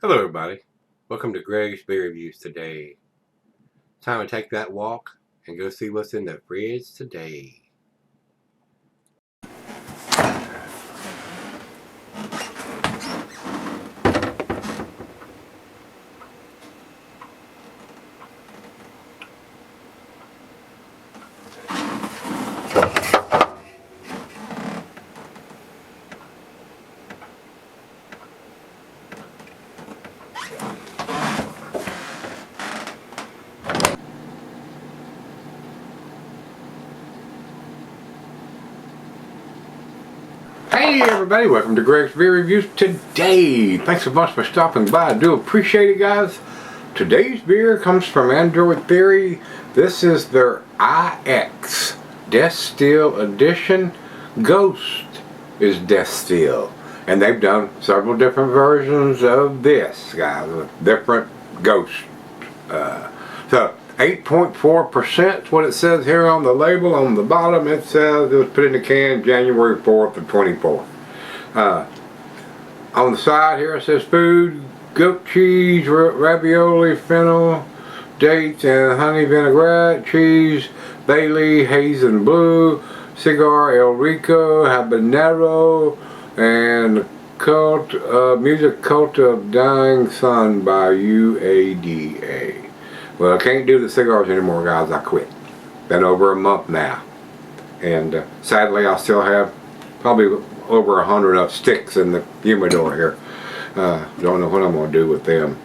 Hello everybody, welcome to Gregsbeerreviews today. Time to take that walk and go see what's in the fridge today. Hey everybody, welcome to Gregsbeerreviews today. Thanks a bunch for stopping by. I do appreciate it, guys. Today's beer comes from Adroit. This is their IX Deathstill edition. Ghost is Deathstill. And they've done several different versions of this, guys, with different ghosts. So 8.4% is what it says here on the label. On the bottom it says it was put in the can January 4th of 24. On the side here it says food, goat cheese, ravioli, fennel, dates and honey vinaigrette, cheese, Bailey, haze and blue, cigar El Rico, habanero, and music Cult of Dying Sun by UADA. Well, I can't do the cigars anymore, guys. I quit. Been over a month now. And sadly, I still have probably over 100 of sticks in the humidor here. Don't know what I'm going to do with them.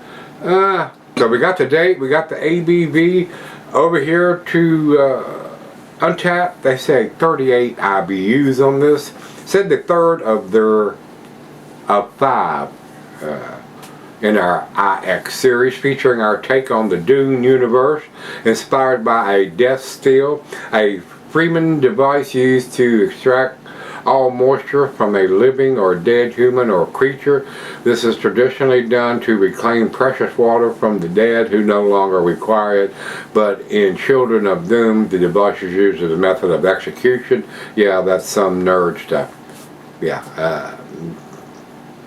So we got the date. We got the ABV over here to Untapped. They say 38 IBUs on this. Said the third of their five. In our IX series, featuring our take on the Dune universe, inspired by a Deathstill, a Freeman device used to extract all moisture from a living or dead human or creature. This is traditionally done to reclaim precious water from the dead who no longer require it, but in Children of Doom, the device is used as a method of execution. Yeah, that's some nerd stuff. Yeah,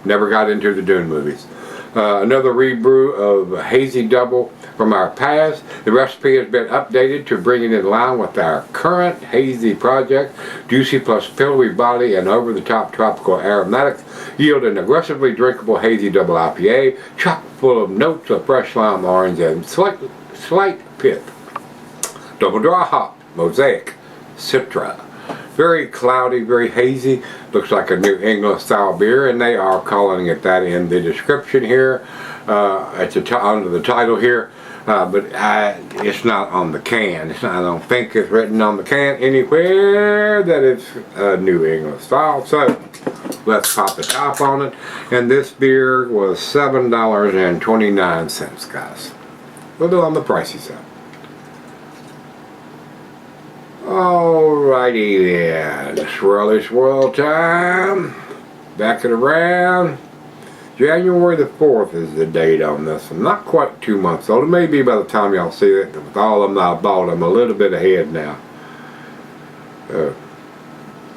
never got into the Dune movies. Another rebrew of Hazy Double from our past. The recipe has been updated to bring it in line with our current hazy project. Juicy plus pillowy body and over-the-top tropical aromatics yield an aggressively drinkable Hazy Double IPA, chock full of notes of fresh lime, orange, and slight pith. Double dry hop, Mosaic, Citra. Very cloudy, very hazy. Looks like a New England style beer, and they are calling it that in the description here. It's under the title here, but it's not on the can. I don't think it's written on the can anywhere that it's New England style. So let's pop the top on it. And this beer was $7.29, guys. A little on the pricey side. Alrighty then, swirly swirl time. Back it around. January the 4th is the date on this one. Not quite 2 months old. It may be by the time y'all see it. With all of them I bought, I'm a little bit ahead now.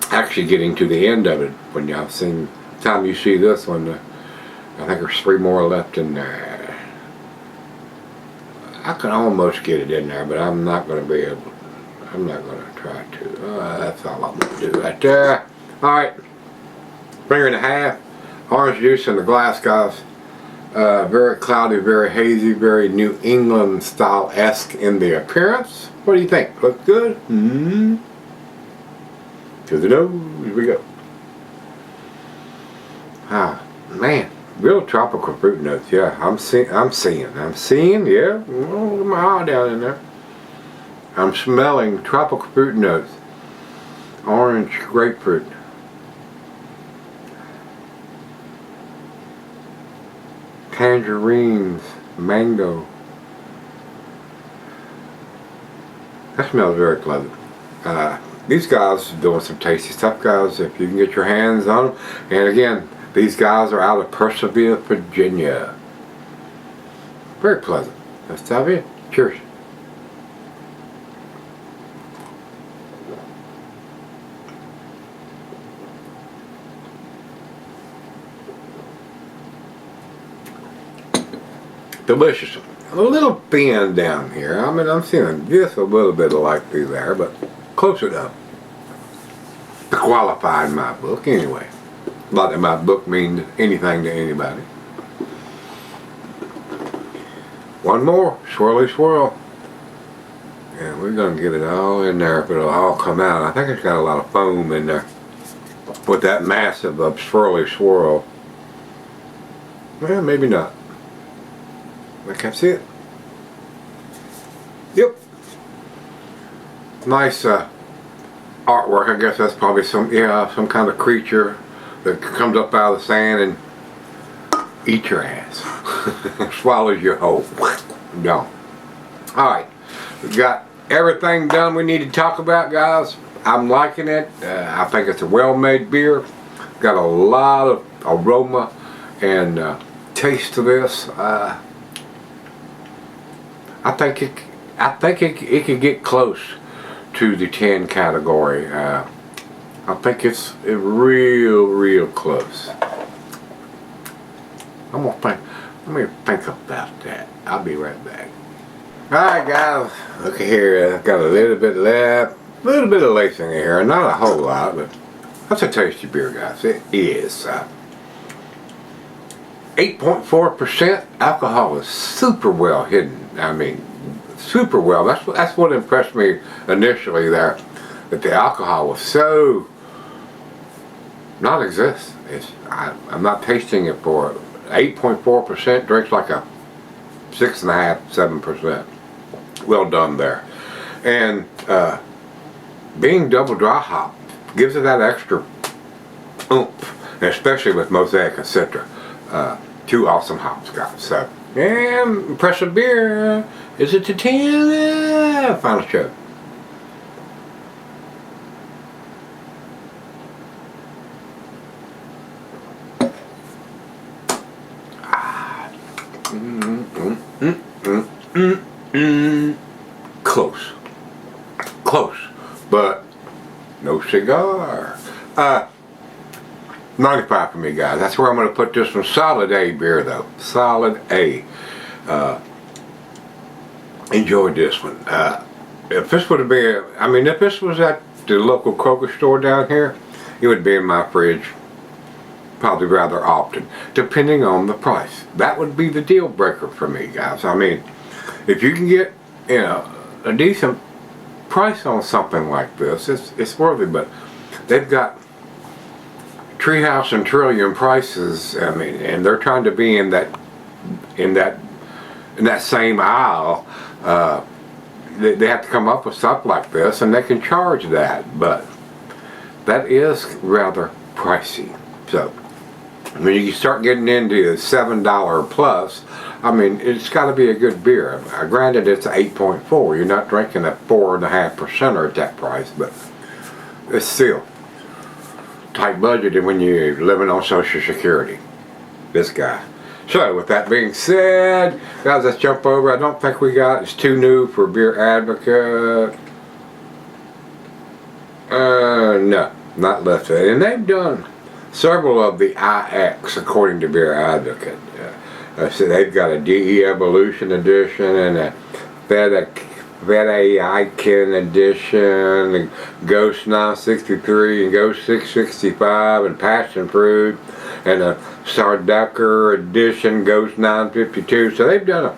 Actually getting to the end of it when y'all seen, the time you see this one, I think there's 3 more left in there. I can almost get it in there, but I'm not going to be able to. I'm not going to try to. That's all I'm going to do right there. Alright. Finger and a half. Orange juice in the glass, guys. Very cloudy, very hazy, very New England style-esque in the appearance. What do you think? Look good? Mm-hmm. To the nose we go. Ah, man. Real tropical fruit notes. Yeah, I'm seeing, yeah. Oh, my eye down in there. I'm smelling tropical fruit notes. Orange, grapefruit. Tangerines, mango. That smells very pleasant. These guys are doing some tasty stuff, guys, if you can get your hands on them. And again, these guys are out of Persevere, Virginia. Very pleasant. Let's have it. Cheers. delicious. A little thin down here. I mean, I'm seeing just a little bit of light through there, but close enough to qualify in my book anyway. Not that my book means anything to anybody. One more, swirly swirl. And we're going to get it all in there, but it'll all come out. I think it's got a lot of foam in there with that massive swirly swirl. Well, maybe not. I can't see it. Yep. Nice artwork. I guess that's probably some kind of creature that comes up out of the sand and eats your ass. Swallows you whole. Gone. Alright. We've got everything done we need to talk about, guys. I'm liking it. I think it's a well-made beer. Got a lot of aroma and taste to this. I think it could get close to the 10 category. I think it's real close. Let me think about that. I'll be right back. Alright guys, look here, I've got a little bit left, a little bit of lacing in here, not a whole lot, but that's a tasty beer, guys. It is. 8.4% alcohol is super well hidden. I mean, super well. That's what impressed me initially there, that the alcohol was so non-existent. I'm not tasting it for 8.4%. Drinks like a 6.5, 7%. Well done there. And being double dry hop gives it that extra oomph, especially with Mosaic and Citra. Two awesome hops, guys. So, yeah, impressive beer. Is it to 10? Final show. Close, but no cigar. 95 for me, guys. That's where I'm going to put this one. Solid A beer, though. Solid A. Enjoyed this one. If this would have been, if this was at the local Kroger store down here, it would be in my fridge probably rather often, depending on the price. That would be the deal breaker for me, guys. I mean, if you can get, a decent price on something like this, it's worthy. But they've got Treehouse and Trillium prices. I mean, and they're trying to be in that same aisle. They have to come up with stuff like this, and they can charge that, but that is rather pricey. So when you start getting into $7 plus, I mean, it's got to be a good beer. Granted, it's 8.4. You're not drinking a 4.5% at that price, but it's still tight budgeted when you're living on Social Security. This guy. So, with that being said, guys, let's jump over. I don't think we got, it's too new for Beer Advocate. No, not left. And they've done several of the IX according to Beer Advocate. So they've got a DE Evolution edition and a Veda Icon edition, and Ghost 963 and Ghost 665 and Passion Fruit, and a Sardacker edition, Ghost 952. So they've done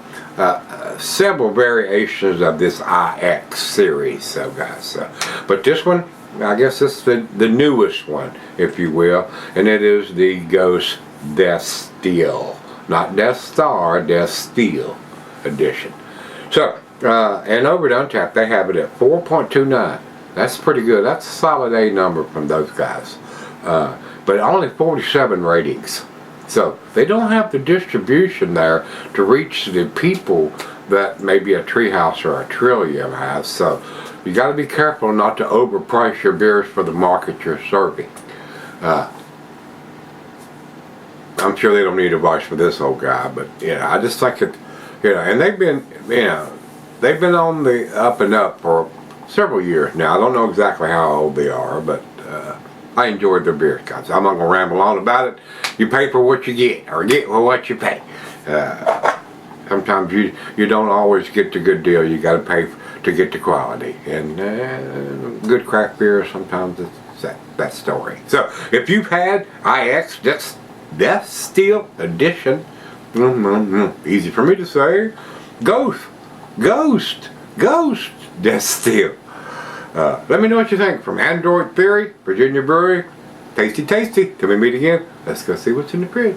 several variations of this IX series, so guys. But this one, I guess this is the newest one, if you will, and it is the Ghost Deathstill. Not Death Star, Deathstill edition. So, and over at Untapped, they have it at 4.29. That's pretty good. That's a solid A number from those guys. But only 47 ratings. So, they don't have the distribution there to reach the people that maybe a Treehouse or a Trillium has. So, you got to be careful not to overprice your beers for the market you're serving. I'm sure they don't need advice for this old guy, but I just think it, and they've been, they've been on the up and up for several years now. I don't know exactly how old they are, but I enjoyed their beers, guys. I'm not gonna ramble on about it. You pay for what you get, or get for what you pay. sometimes you don't always get the good deal. You got to pay to get the quality. And good craft beer, sometimes it's that story. So if you've had IX Deathstill edition, easy for me to say, Ghost Deathstill. Let me know what you think. From Adroit Theory, Virginia Brewery. Tasty, tasty. Till we meet again, let's go see what's in the fridge.